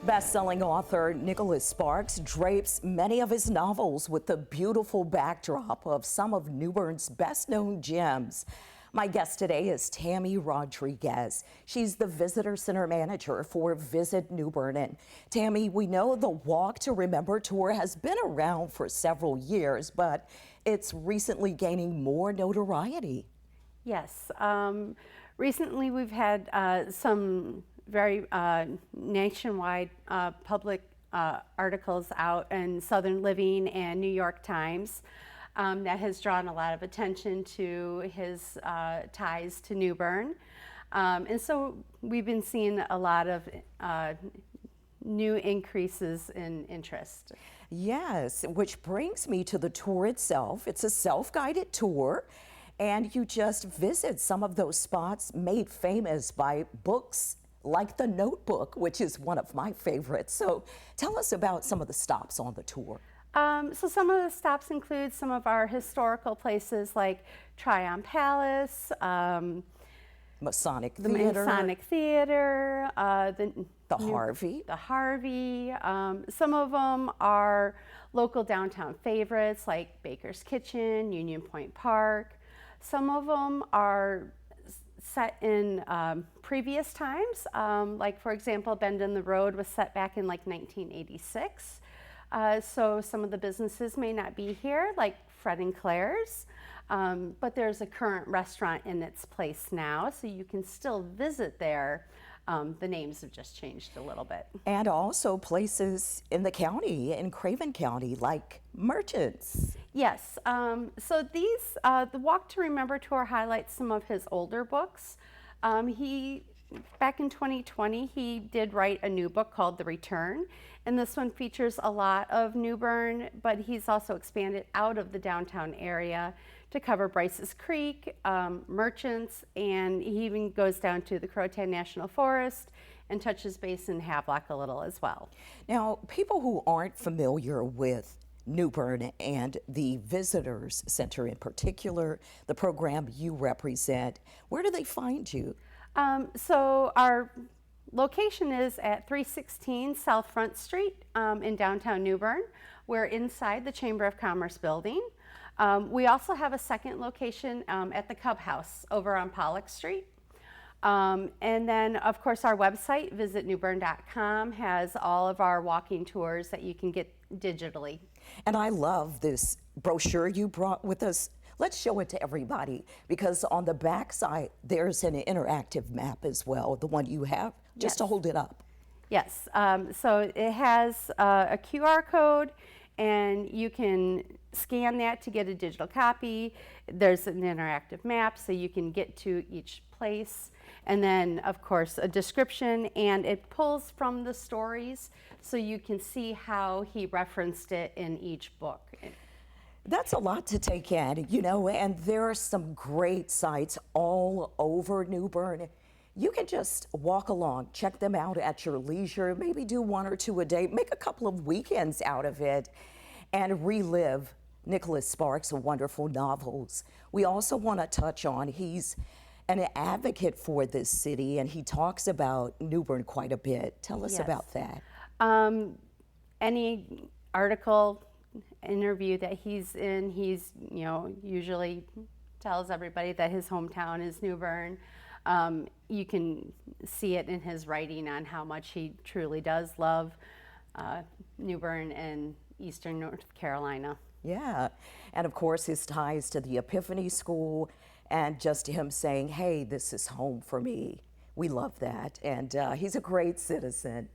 Best-selling author Nicholas Sparks drapes many of his novels with the beautiful backdrop of some of New Bern's best-known gems. My guest today is Tammy Rodriguez. She's the Visitor Center Manager for Visit New Bern. And Tammy, we know the Walk to Remember tour has been around for several years, but it's recently gaining more notoriety. Yes. Recently we've had some very nationwide public articles out in Southern Living and New York Times that has drawn a lot of attention to his ties to New Bern. And so we've been seeing a lot of new increases in interest. Yes, which brings me to the tour itself. It's a self-guided tour, and you just visit some of those spots made famous by books like The Notebook, which is one of my favorites. So tell us about some of the stops on the tour. So some of the stops include some of our historical places like Tryon Palace, Masonic the Theater. Masonic Theater, the Harvey. The Harvey. Some of them are local downtown favorites like Baker's Kitchen, Union Point Park. Some of them are set in previous times, like for example, Bend in the Road was set back in like 1986. So some of the businesses may not be here, like Fred and Claire's, but there's a current restaurant in its place now, so you can still visit there. The names have just changed a little bit. And also places in the county, in Craven County, like Merchants. Yes, so these, the Walk to Remember tour highlights some of his older books. Back in 2020, he did write a new book called The Return, and this one features a lot of New Bern, but he's also expanded out of the downtown area to cover Bryce's Creek, Merchants, and he even goes down to the Croatan National Forest and touches base in Havelock a little as well. Now, people who aren't familiar with New Bern and the Visitors Center in particular, the program you represent, where do they find you? So our location is at 316 South Front Street in downtown New Bern. We're inside the Chamber of Commerce building. We also have a second location at the Cub House over on Pollock Street. And then, of course, our website, visitnewbern.com, has all of our walking tours that you can get digitally. And I love this brochure you brought with us. Let's show it to everybody, because on the back side, there's an interactive map as well, the one you have, just Yes. to hold it up. Yes, so it has a QR code, and you can scan that to get a digital copy. There's an interactive map, so you can get to each place. And then, of course, a description, and it pulls from the stories, so you can see how he referenced it in each book. That's a lot to take in, you know, and there are some great sites all over New Bern. You can just walk along, check them out at your leisure, maybe do one or two a day, make a couple of weekends out of it, and relive Nicholas Sparks' wonderful novels. We also want to touch on, he's an advocate for this city, and he talks about New Bern quite a bit. Tell us Yes. about that. Any article, interview that he's in, he's, you know, usually tells everybody that his hometown is New Bern. You can see it in his writing on how much he truly does love New Bern and Eastern North Carolina. Yeah, and of course his ties to the Epiphany School, and just him saying, hey, this is home for me. We love that, and he's a great citizen.